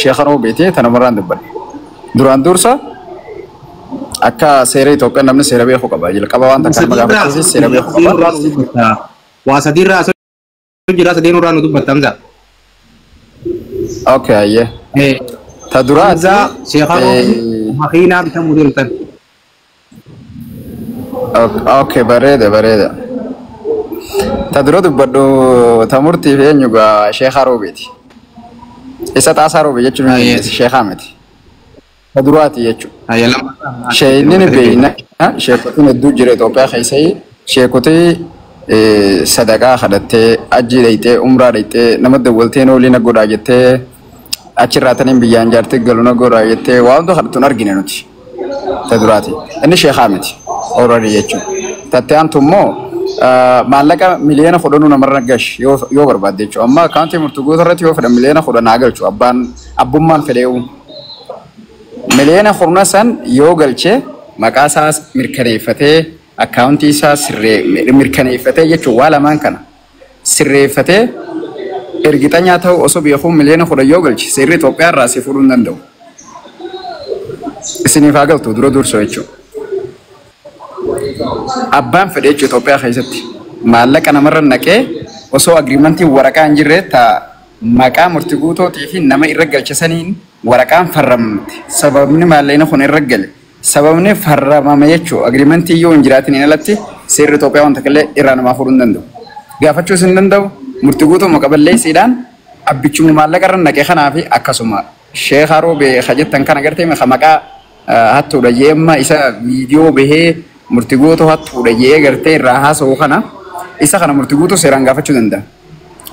شيخ روبيتي تنمران دبل دران دورسا أكا سيري توقع نمن سيري بيخو قبا جل قبا وانتا كان مغافة سيري بيخو قبا واسدير رأس جرا سدين ورانو دبل تمزا أوكي أيه تدرات شيخ مخينا بتمودين تن اوكي بريدة تدرود بدو تمرتي في نيوغا شيخ روبيتي إسا تاسا روبي يجو شيخ عمتي تدرواتي يجو شينين بينا شيكوتين الدو جري توبيا خيسي شيكوتي صدقاء خدتي أجي ليتي عمرة ليتي نمد دولتين ولينا قرى جتي أشراتنين بيان جارتي قلونا قرى جتي وعندو خدتون أرجينا نوتي تدراتي إني شيخ عمتي أوراري يجو تاتيان تمو مالك مليون خدونو نمرنا قش يو برباد يجو أما كانتي مرتقو ثرتي يو فدا مليون خدونا ناقل شو أبان مان فديو مليون خدونا سن يو قلشة مقاساس مركنيفتة أكاونتي ساس مركنيفتة يجو والا مان كنا سرفتة إرجتانيا تاو أصوب يخون مليون خدا يو قلشة سري توقع راسي فرون نندو إسني فاقل تو درو سو يجو أبان فديت إثيوبيا خيزتي مالك أنا مرة نكى وسو أجريمنتي ورقة أنجرة تا مكان مرتقوتو تيفي نما الرجال جسنين ورقة فرمت سببني مالينا خون الرجال سببني فرم ما يجوا أجريمنتي يو أنجراتني نلتي سير إثيوبيا وانتكلة إيران ما فرون دندو قافتشو سندندو مرتقوتو مقابل لي سيدان أبيتشو مالك أرن نكى خنا في أكاسوما شيخ هارو بخجت تنكنا قرتي مخمكا هاتو رجيم إسا فيديو به مرتقوتو هاتو رجيه قرتي راها سوخنا إسا خنا مرتقوتو سيران قافتشو دندا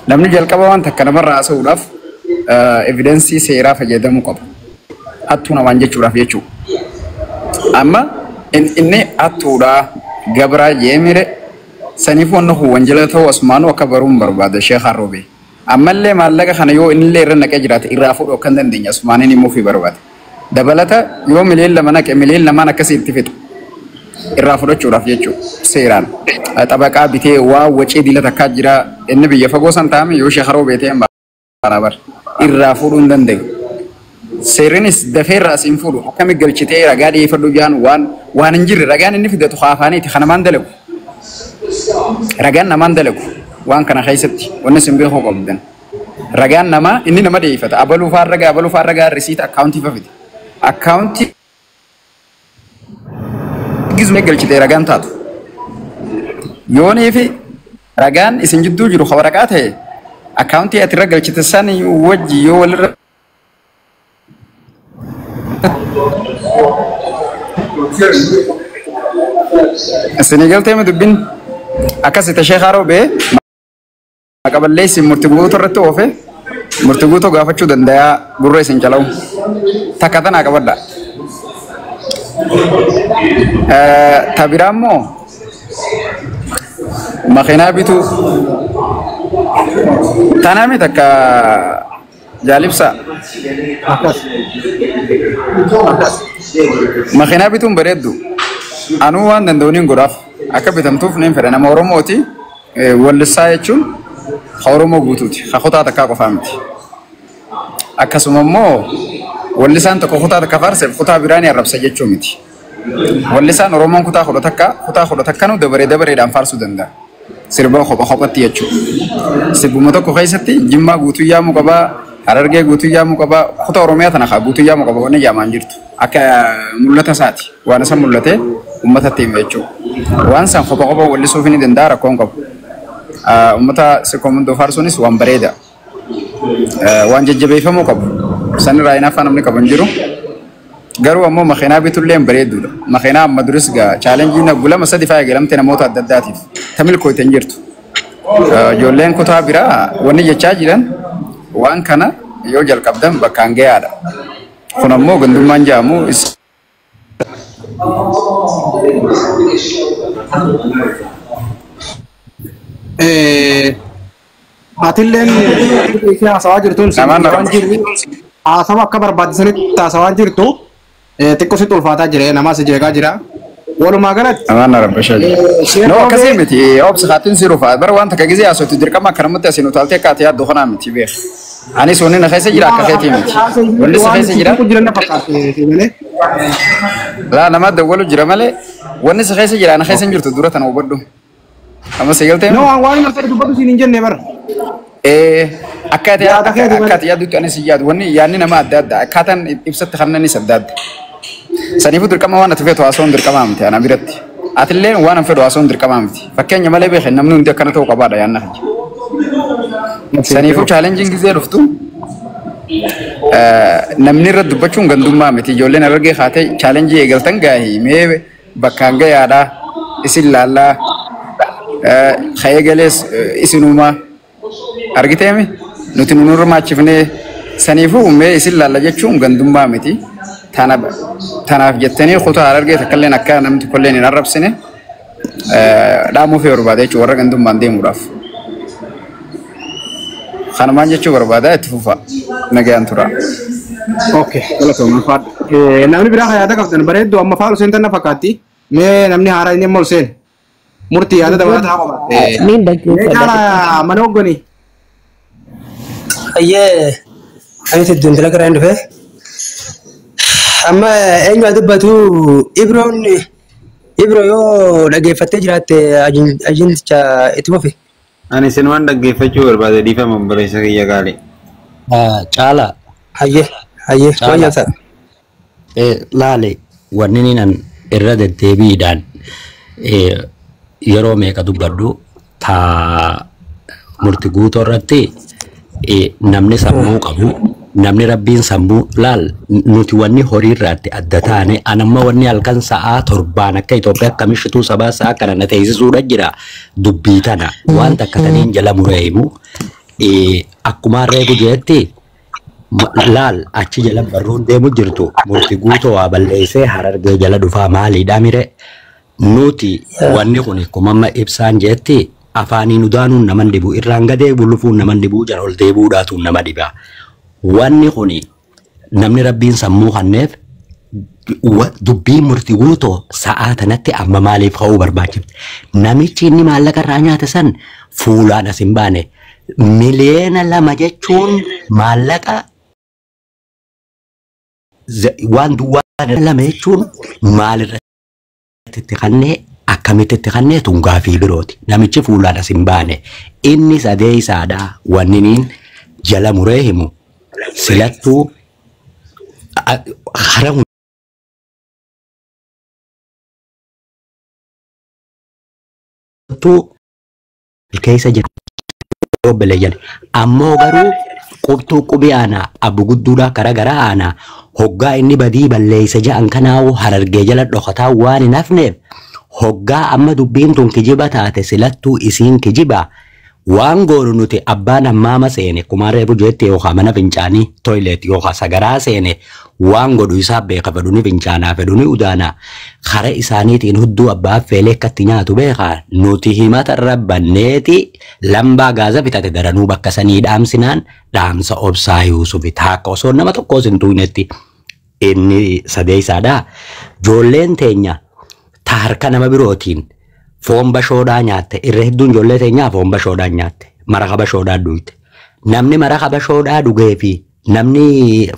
لمن جل كبوان تكنا مرة سوداف evidence سيرا فجدمو قب هاتو نوانجة شورا فيشو أما إني هاتو را قبرا يمير سنيفو أنه وانجلته واسمانو وكبرون برباد الشيخ الروبي أما اللي مالك خنا يو إن اللي رنك أجرات إرافو وكندن دنيا اسماني مو في برباد دبلتا يوم مليل لما نكسي اتفتو الرافض شورا فيشو سيران تبقى بيته ووجه ديلا تكاجرا النبي يفقوسان تامي يوشي خرو بيته برابر الرافض دندن سيرنس دفير راسين فلو كم يقلشتي رجال يفردو جان وان نجر رجال إني في ده تخافاني تخنا ماندلو رجال نماندلو وان كان خيستي والناس بيخو قبضن رجال نما إني نما ديفت أبلو فارجا ريسيت أكاونتي ففيد أكاونتي جزء من الجلد رجعان تاتو يوني في رجعان إسنجدو جرو خبركات هي أكاونتي أترجع الجلد الثاني وجي يول السنغال تيم دبين أكاس تشيخارو به قبل ليس مرتبو ترتو وفي مرتبو تو غافتشو دندايا غوري سنجلاو تكاتنا قبل tabiramo makina bitu tanami takka jalibsa makina bitu beredu anu wan dandonin goraf akka bitamtuf nen fere nama oromoti wallisa yechun oromo gututi khota takka qofamti akkasumammo واللسان تكوختا تكفارس الخطا براني الربس جتشومتي واللسان رومان كتا خدا كانوا دبري دام فارسو دندا سيربا خبطي يچو سيبومتو كوخيستي جيما غوتو يا مكبا hararge guutuu yaamu qaba kuta oromiyaa tana guutuu yaamu qaba wanni yaamaan jirtu akka mul'ata saati waan san mul'ate ummatatti himachuu waan san qofa qofa wallisuuf ni danda'a rakkoon qabu ummata sekoomandoo faarsuunis waan bareeda waan jajjabeeffamuu qabu san irraa inaafaa namni qaban jiru garuu ammoo makiinaa bitullee bareedduudha makiinaa amma duris gaa chaalenjiin gulama sadi faa galamte namoota adda addaatiif tamilkooytan jirtu ijoolleen kutaa biraa wanni jechaa jiran waan kana yoo jalqabdan bakkaan gayaadha kun ammoo gandummaan jaamu atilleen haasawaa jirtuun haasawaa akka barbaadisanitti haasawaa jirtu xiqqoositti ulfaataa jira namaa si jeeqaa jira walumaa galatti amaan rabbashaa no akkasii miti obsi haatiin siruuf bara waan takka gizee asootti dirqama akkanumatti asiin utaaltee akkaatee yaaddu kanaa miti beek Ani sonni na keessa jira akka keetii miti. Wanni si keessa jira. Laa nama dawwalu jira malee wanni si keessa jira na keessa hin jirtu dura tana hubadhu. Amma si galtee? No, waan martee dubbatu siin hin jenne bara. Akkaataa yaadduutti anis yaadu wanni yaadni nama adda adda akkaataan ibsatti kannanis adda adda. Saniifuu dirqama waan ati feetu haasawuun dirqamaa miti ana biratti. Atillee waan an fedhu haasawuun dirqamaa miti. Fakkeenya malee beekne namni hundi akkana ta'uu qabaadha yaadna kana. Saniifuu chaalenjiin gisee dhuftu namni irra dubbachuun gandummaa miti. Ijoolleen argee haatee chaalenjii eegaltan gaahii mee bakkaan gayaadhaa isin laallaa ka'ee galees isinumaa argiteemi nuti nu hirmaachifnee saniifuu mee isin laalla jechuun gandummaa miti. Tanaaf jettanii kutaa argee takkalleen akka namni kolleen hin arrabsine dhaamuu fi barbaada jechuun warra gandummaan deemuudhaaf. Kanumaan jechuu barbaada itti fufa nagayaan tura. Okay, galatooma faadha. Namni biraa yaada qabdan bareedduu amma faalu seentan na fakkaatti. Mee namni haaraa inni immoo seen murtii yaada dabalataa qaba. Niin dhaggeeffadha. Meeshaa mana hogganii. Ayyee ani itti dalagaa irra dhufe. Amma eenyu haa dubbatu Ibro yoo dhaggeeffattee jiraatte ajinticha itti fufi. Ani sinumaan dhaggeeffachuu barbaade dhiifama obboleessa kiyya gaarii. Caala. Hayyee wayyaa ta'a. Laale wanni ninan irra deddeebiidhaan yeroo meeqa dubbadhu taa murti guutuu irratti namni sammuu qabu namni rabbiin sammuu laal nuti wanni horii irraatti adda taane anamma wanni halkan sa'aa torbaan akka Itoophiyaa akkamishituu sabaa sa'aa kana na teessisuudha jira dubbii tana waan takka taniin jala mureemu akkuma reebu jeetti laal achi jala barruun deemu jirtu murti guutuu waa balleessee Harargee jala dhufaa maaliidha mire nuti wanni kun kumamma ibsaan jeetti afaaniin udaanuun naman dhibu irraan gadee bulufuun naman dhibu jala ol deebuudhaatuun nama dhiba. Wanni kuni namni rabbiin sammuu kanneef dubbii murtii guutuu sa'aa tanatti amma maaliif ka'uu barbaachifte namichi inni maallaqa irraa nyaata san fuulaan as hin baane miliyoona 2 jechuun maallaqa waan duwwaa 2 jechuun maalirratti kannee akkamitti kannee tungaa fi birooti namichi fuulaan as hin baane inni sadee isaadha wanniniin jala muree himu. Silattuu haramu keessa jiru beleeyyan ammoo garuu qubtuu qubii aanaa abbu gudduudhaa kara gara aanaa hoggaa inni badii balleeysa ja'an kanaawu Harargee jala dhokataa waan hin hafneef hoggaa amma dubbiin tun kijiba taate silattuu isiin kijiba. Waan goonu nuti abbaan ammaama seene kumaaree bujeetti yookaan mana fincaanii toilet yookaan sagaraa seene waan godhu isaa beeka fedhuni fincaanaa fedhuni udaanaa kara isaaniitiin hudduu abbaa feelee akkatti nyaatu beekaa nuti himata rabbanneeti lambaa gaaza bitate daranuu bakka sanii dhaamsinaan dhaamsa obsaa Yuusufi taakka osoo nama tokkos hin tuunetti inni sadee isaadhaa joolleen teenya taarka nama birootiin. Foon bashoodhaa nyaatte irra hedduun ijoollee teenyaa foon bashoodhaa nyaatte maraka bashoodhaa dhugde namni maraka bashoodhaa dhugee fi namni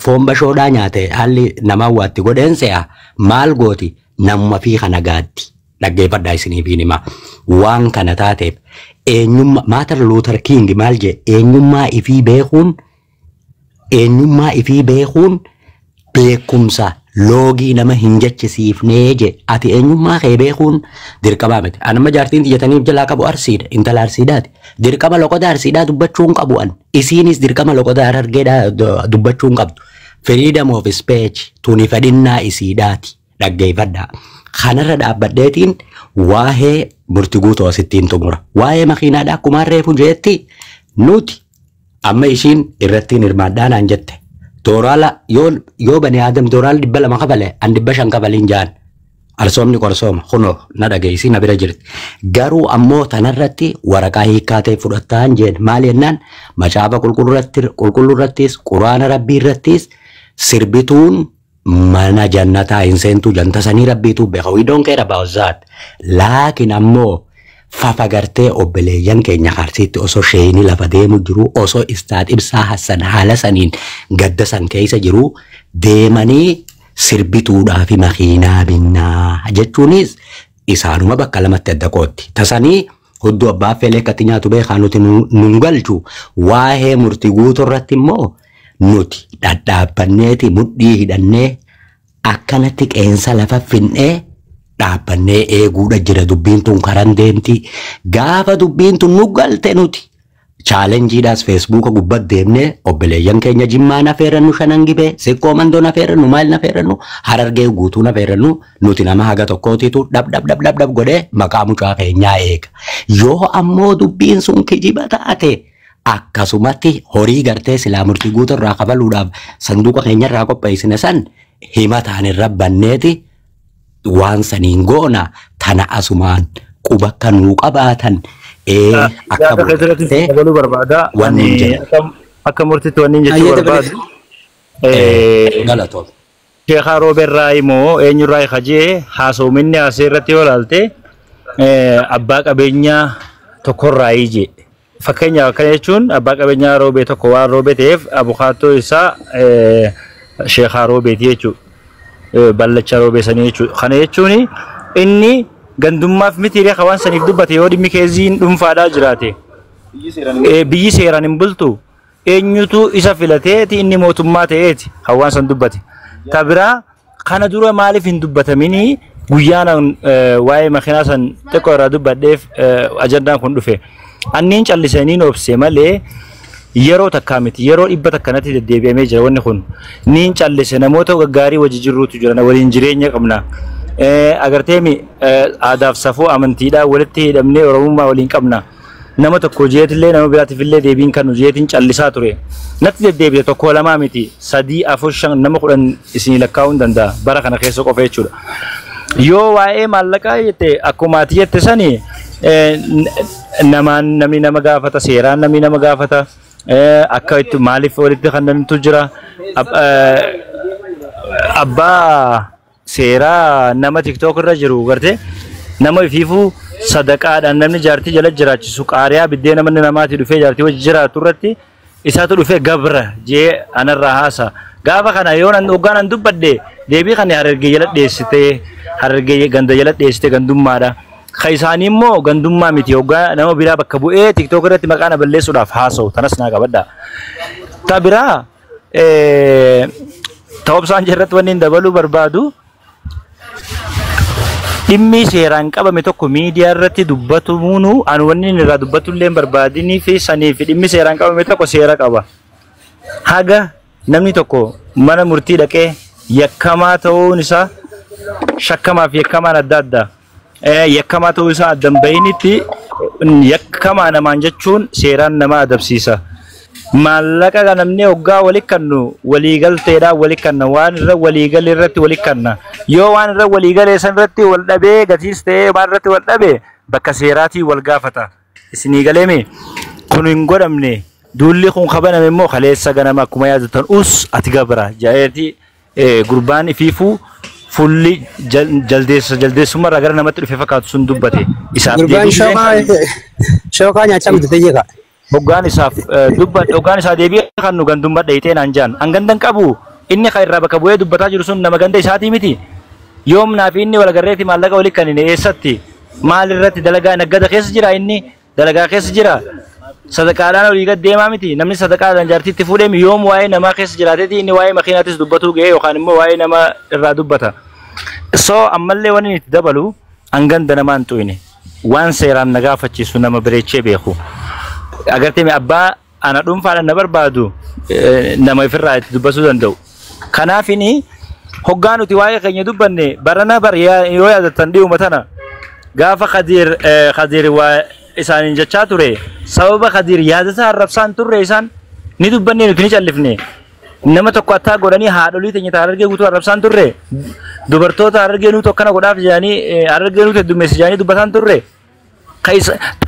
foon bashoodhaa nyaate haalli nama waatti godheen se'a maal gooti namuma fi kana gaaddi dhaggeeffadhaa isiniifiin hima waan kana taateef eenyummaa Martin Luther King maal jee eenyummaa ifii beekuun beekumsa. Loogii nama hin jechisiifnee je ati eenyummaa kee beekuun dirqama miti anama jaartiin xiyyaataniif jalaa qabu arsiidha intala arsiidhaati dirqama loqoda arsiidhaa dubbachuun qabu an isiinis dirqama loqoda Harargeedhaa dubbachuun qabdu freedom of speech tuni fedhinnaa isiidhaati dhaggeeffadhaa kanarra dhaabbadheetiin waa'ee murtii guutuu asittiin xumura waa'ee makiinaadhaa akkuma reefu jeetti nuti amma ishiin irrattiin hirmaadhaanaan jette. Dorala yoo bani Adam doral di bala makabale andi bashan kabalin jaan alsoomni korsooma kuno na dhageessi na bira jirti garuu ammoo tanarratti waraqaa hiikkaatee fudhattaan jeen maal jennaan macaafa qulqulluurrattis quraana rabbii irrattis sirbituun mana jannataa hin seentu jantasanii rabbiitu beeka we don't care about that laakin ammoo fafagartee obboleeyyan keenya Arsiitti osoo sheeyini lafa deemu jiru osoo istaad ibsaa Hassan haala saniin gadda san keessa jiru deemanii sirbituudhaa fi makiinaa binnaa jechuunis isaanuma bakka lamatti adda qootti. Tasanii hudduu abbaa feelee akkatti nyaatu beekaa nuti nun galchu waa'ee murtii guutuu irratti immoo nuti dhadhaabbanneeti mudhii hidhannee akkanatti qeensa lafa finnee dhaabbannee eeguudha jira dubbiin tun karan deemti. Gaafa dubbiin tun nu galte nuti chaalenjiidhaas feesbuuka gubbat deemnee obboleeyyan keenya Jimmaa nafeerannu shanan gibee siqqoo mandoo nafeerannu maal nafeerannu Harargee guutuu nafeerannu nuti nama haga tokkootiitu dhab godhee maqaa mucaa keenyaa eega. Yoo ammoo dubbiin sun kijiba taate akkasumatti horii gartee silaa murtii guutuu irraa kafaluudhaaf sanduuqa keenya irraa qopheessine san himataan irra banneeti waan saniin goona tana asumaan quba kanuu qabaatan. Akka murtee dabaluu barbaada. Akka murtiitti wanni jechuu barbaadu. Galatoom. Sheekhaa Rooberraa immoo eenyurraa kajee haasoominni asii irratti yoo ilaalte abbaa qabeenyaa tokkorraa ije. Fakkeenyaaf akkana jechuun abbaa qabeenyaa roobee tokko waan roobee ta'eef abukaattoo isaa Sheekhaa Roobeeti jechuudha. Ballacha roobee sanii jechuudha. Kana jechuun inni gandummaaf miti reeqa waan saniif dubbate yoo dhimmi keessiin dhuunfaadhaa jiraate biyyi seeraan hin bultu eenyutu isa filateeti inni mootummaa ta'eeti hawaan san dubbate. Tabiraa kana dura maaliif hin dubbatamini guyyaan waa'ee makiinaa san xiqqoo irraa dubbadheef ajandaan kun dhufe. Anniin callisanii obse malee yeroo takkaa miti yeroo dhibba takkanatti deddeebi'amee jira wanni kun niin callise namoota gaggaarii wajji jirruutu jira waliin jireenya qabna. Agarteemi aadaaf safuu amantiidhaa walitti hidhamnee oromummaa waliin qabna. Nama tokko jeetillee nama biraatiifillee deebiin kan jeetiin callisaa ture. Natti deddeebite tokko lamaa miti 3 4 5 nama 10 isinii lakkaa'uu danda'a bara kana keessa qofa jechuudha. Yoo waa'ee maallaqaa jette akkuma ati jette sani namni nama gaafata seeraan namni nama gaafata akka itti maaliif walitti kannantu jira abbaa seeraa nama TikTok irra jiru garte nama ifiifuu sadaqaadhaan namni jaartii jala jiraachisu qaariyaa biddeen namni namaatti dhufee jaartii wajji jiraatu irratti isaatu dhufee gabra jee anarraa haasa gaafa kana yoo nan hoggaan an dubbadde deebii kana Harargee jala dheessite Harargee ganda jala dheessite gandummaadha. Kaisaanii immoo gandummaa miti hoggaa nama biraa bakka bu'ee TikTok irratti maqaa balleessuudhaaf haasa'u tanas naa qabadha. Tabiraa ta'obsaan jirratti wanni dabaluu barbaadu dhimmi seeraan qabame tokko miidiyaa irratti dubbatamuunu an wanni irraa dubbatullee barbaadinii fi sanii fi dhimmi seeraan qabame tokko seera qaba. Haga namni tokko mana murtii dhaqee yakkamaa ta'uun isaa shakkamaa fi yakkamaan adda adda. Yakkamaa ta'uu isaa addan bahinitti yakkamaa namaan jechuun seeraan nama adabsiisa. Maallaqa namni hoggaa walitti kannu waliigalteedhaan walitti kanna waan irra waliigalee irratti walitti kanna yoo waan irra waliigalee san irratti wal dhabee gatiis ta'ee waan irratti wal dhabee bakka seeraatii wal gaafata. Isinii galeemi kun hin godhamne duulli kun qabaname immoo kaleessa ganama akkuma yaadatan ati gabra jaa'eeti gurbaan ifiifuu fulli jaldeessummaa irraa gara namatti dhufe fakkaatu sun dubbate. Isaaf shookaa nyaachaa miti ta'eeka. Hoggaan isaaf dubbate hoggaan isaa deebii kan nu gandummaa dhayitee naan jaan an gandan qabu inni kan irraa bakka bu'ee dubbataa jiru sun nama ganda isaatii miti yoomnaa fi inni walagarreetti maallaqa walitti kan inni eessatti maal irratti dalagaa naggada keessa jira inni dalagaa keessa jira sadaqaadhaan olii gad deemaa miti namni sadaqaadhaan jaartiitti fuudheemi yoom waa'ee namaa keessa jiraateeti inni waa'ee makiinaatis dubbatuu ga'ee yookaan immoo waa'ee nama irraa dubbata. So ammallee wanni itti dabalu an ganda namaan tu'ine waan seeraan na gaafachiisu nama bireechee beeku. Agartee abbaa ana dhuunfaadhaan na barbaadu nama ifirraa itti dubbachuu danda'u. Kanaaf inni hoggaa nuti waa'ee keenya dubbanne barana yoo yaadatan dhiyuma tana gaafa Khadiir waa isaanin jechaa ture sababa Khadiir yaadataa arrabsaan turre isaan ni dubbanne nuti ni callifne nama tokko attaa godhanii haadholii teenya Harargee guutuu arrabsaan turre dubartoota Harargee nuti akkana godhaaf jedhanii Harargee nuti heddummeessi jedhanii dubbataan turre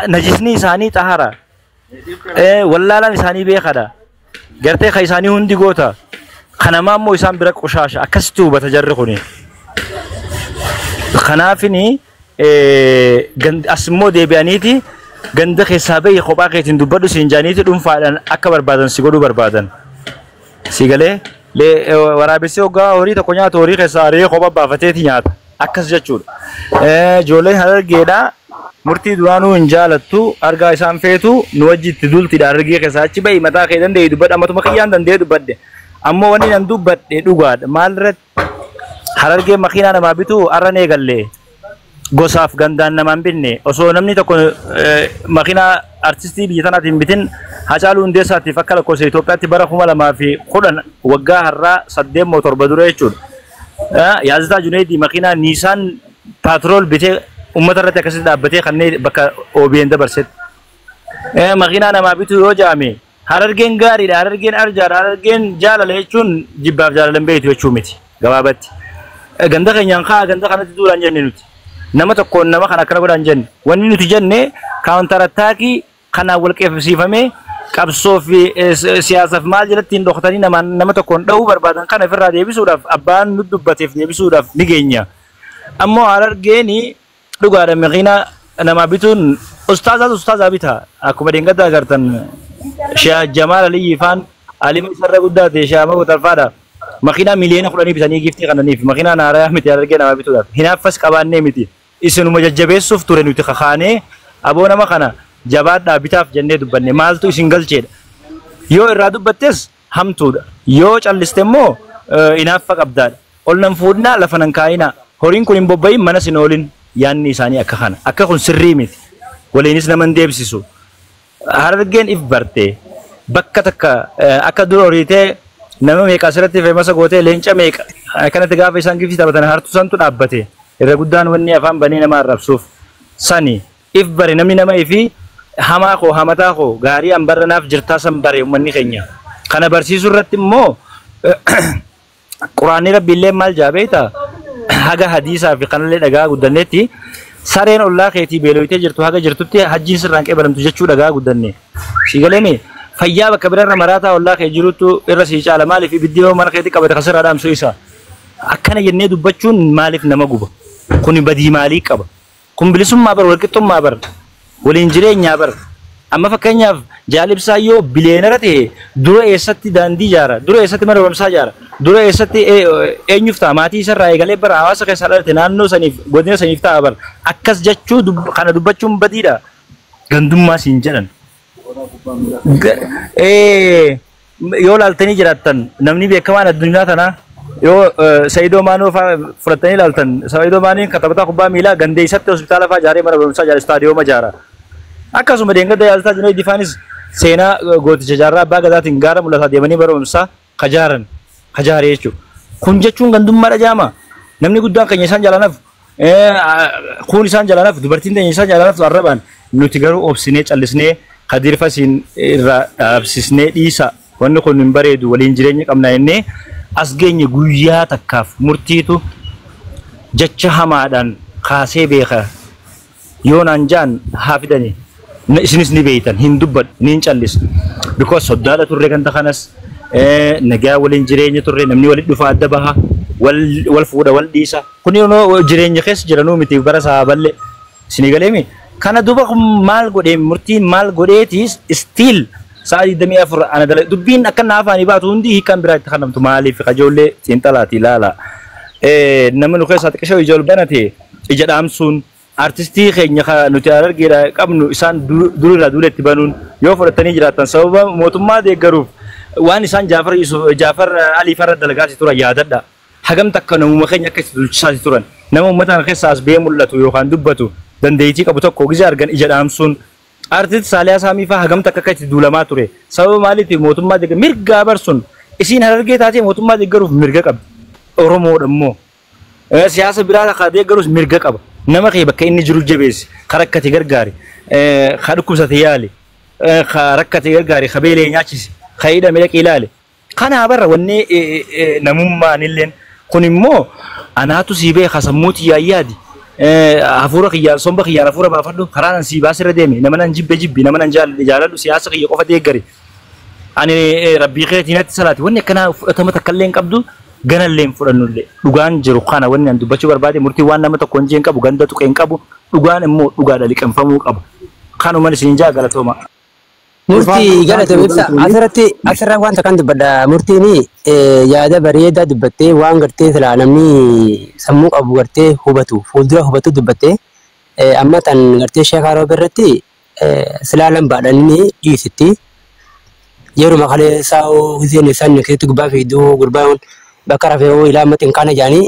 najisni isaanii xahara. Wallaalaan isaanii beekadha. Gartee kan isaanii hundi goota. Kanamaa immoo isaan bira qoshaasha akkasitti hubata jarri kuni. Kanaafini asmoo deebi'aniiti ganda keessaa bahee kophaa keetiin dubbadhu siin jaaniiti dhuunfaadhaan akka barbaadan si godhuu barbaadan. Si galee waraabessi hoggaa horii tokko nyaata horii keessaa re'ee kophaa baafateeti nyaata akkas jechuudha. Ijoolleen Harargeedhaa murtii duraanuu hin jaalattu argaa isaan feetu nu wajjitti dultidha Harargee keessaa achi bahi mataa kee danda'e dubbadha ammatuma kiyyaan danda'e dubbadde. Ammoo wanni nan dubbadhe dhugaadha maalirratti Harargee makiinaa namaa bitu arran eegallee gosaaf gandaan namaan binne osoo namni tokko makiinaa artistii biyya tanaatiin bitin Hacaaluu Hundeessaatiif akka lakkoofsa Itoophiyaatti bara 2010 waggaa har'aa 8 dura jechuudha. Yaazitaa Juneedii makiinaa Niisaan Paatrool bitee ummata irratti akkasitti dhaabbatee kanneen bakka OBN dabarsetti. Makiinaa namaa bitu yoo jaame Harargeen gaariidha, Harargeen arjaadha, Harargeen jaalala jechuun jibbaaf jaalalan beektu jechuu miti gabaabatti. Ganda keenyaan kaa ganda kanatti duulaan jenne nuti. Nama tokkoon nama kan akkana godhaan jenne. Wanni nuti jenne kaawuntar attaakii kanaan wal qeeffisiifamee qabsoo fi siyaasaaf maal jalatti hin dhokatanii nama tokkoon dha'uu barbaadan kana ofirraa deebisuudhaaf abbaan nu dubbateef deebisuudhaaf ni geenya. Ammoo Harargeeni dhugaadha makiinaa namaa bituun ustaazaa bita akkuma deengada agartan Sheekh Jamaal Aliyyi faan alima isarra guddaa ta'e Sheekh Ahmad Talfaadha. Makiinaa miliyoona 10 bitanii giftii kananiif makiinaa naarayaa miti Harargee namaa bituudhaaf hinaaffas qabaannee miti isinuma jajjabeessuuf ture nuti kakaanee aboo nama kana jabaadhaa bitaaf jennee dubbanne maaltu isin galcheedha yoo irraa dubbattes hamtuudha yoo calliste immoo hinaaffa qabdaadha ol nan fuudhnaa lafa nan kaayinaa horiin kun hin bobbayin mana sin oolin yaanni isaanii akka kana akka kun sirrii miti waliinis naman deebisisu Harargeen if barte bakka takka akka dura horiitee nama meeqa asirratti feemasa gootee leenca meeqa kanatti gaafa isaan giftii taphatan hartu santu dhaabbate irra guddaan wanni afaan banee nama arrabsuuf sani if bare namni nama ifi hamaa koo hamataa koo gaarii an baranaaf jirtaa san bare uummanni keenya kana barsiisuu irratti immoo quraanni rabbiillee maal jaabeeta haga hadiisaa fi kanallee dhagaa guddanneetti sareen ollaa keetii beeloyitee jirtu haga jirtutti hajjiin sirraan qeebalamtu jechuu dhagaa guddanne si galeemi fayyaa bakka birarra maraataa ollaa kee jirutu irra sii caala maaliif ibiddi yoo mana keetii qabate kasirraa dhaamsuu isa akkana jennee dubbachuun maaliif nama guba kun badii maalii qaba kun bilisummaa bar walqixxummaa bar waliin jireenyaa bar amma fakkeenyaaf jaalibsaa yoo bileenara ta'e dura eessatti daandii jaara dura eessatti mana barumsaa jaara dura eessatti eenyuuf ta'a maatii isarraa eegalee bara hawaasa keessaa dhalate naannoo saniif godina saniif ta'a bar akkas jechuu kana dubbachuun badiidha gandummaa siin jedhan yoo laaltanii jiraattan namni beekamaan addunyaa tanaa yoo Sayyidoo Maanoo fudhatanii laaltan Sayyidoo Maaniin katabataa kubbaa miilaa gandeessatti hospitaala fa'aa jaaree mana barumsaa jaara istaadiyooma jaara akkasuma deengada yaaltaa jiru difaanis seenaa gooticha jaarraa abbaa gadaatiin gaara mul'ataa deemanii bara barumsaa kajaaree jechuudha kun jechuun gandummaa dhajaama namni guddaan keenya isaan jaalanaaf kun isaan jaalanaaf dubartiin keenya isaan jaalanaaf arrabaan nuti garuu obsinee callisnee kadirfa siin irraa dhaabsisnee dhiisa wanni kun hin bareedu waliin jireenya qabna jennee as geenye guyyaa takkaaf murtiitu jecha hamaadhaan kaasee beeka yoo naan jaan haa fidanii isinis ni beeytan hin dubbadhu ni hin callisu because soddaadha turre kan takanas nagaa waliin jireenya turre namni walitti dhufa adda baha wal fuudha wal dhiisa kun yoo jireenya keessa jiranuu miti bara saaballe isin galeemi kana duba maal godhee murtiin maal godheetis still saadi damii afur ana dala dubbiin akka naafaanii baatu hundi hiikan biraatti kanamtu maaliif kajoollee xiinxalaati ilaala namni nu keessaa xiqqishoo ijoolbanate ija dhaamsuun artistii keenya nuti Harargeedha qabnu isaan durirraa duuletti banuun yoo fudhatanii jiraatan sababa mootummaa deeggaruuf waan isaan Jaafar Alii farra dalagaasi turan yaadadha hagam takka namuma keenya akka itti dulchisaasi turan nama uummataan keessaa as bee mul'atu yookaan dubbatu dandeettii qabu tokko gizee argan ija dhaamsuun artist Saaliyaa Saamii fa'aa hagam takka akka itti duulamaa ture sababa maaliif mootummaa deeggaru mirgaa barsuun isiin Harargee taatee mootummaa deeggaruuf mirga qabdi Oromoodha immoo siyaasa biraa akka deeggaruus mirga qaba nama kee bakka inni jiru jabeessi karakkate gargaari dhukkubsate yaali karakkate gargaari kabeelee nyaachisi kayida miidhaqee ilaale kana barra wanni namummaan illeen kun immoo anaatu sii beeka sammuuti yaayyaadi hafuura kiyyaan somba kiyyaan hafuura baafadhu karaan sii baasirra deeme nama nan jibbi nama nan jaaladhu siyaasa kiyya qofa deeggari ani rabbii keetiinatti salaati wanni akkanaa fudhatama takka illee hin qabdu ganallee fudhannullee dhugaan jiru kana wanni an dubbachuu barbaade murtii waan nama tokko hin qabu ganda tuqeen qabu dhugaan immoo dhugaadha liqanfamuu qabu kanuma isin jaa galatooma murtii galata ibsa asirratti wanta kan dubbadha murtiini yaada bareedaa dubbattee waan gartee silaa namni sammuu qabu gartee hubatu fuuldura hubatu dubbattee amma tan gartee sheekaroo birratti silaa lambaadhaan dhiisitti yeroo makalee saa'oo hizeen isaan keessatti gubbaa fi iddoo gurbaan bakka rafee ilaa matiin kana jaanii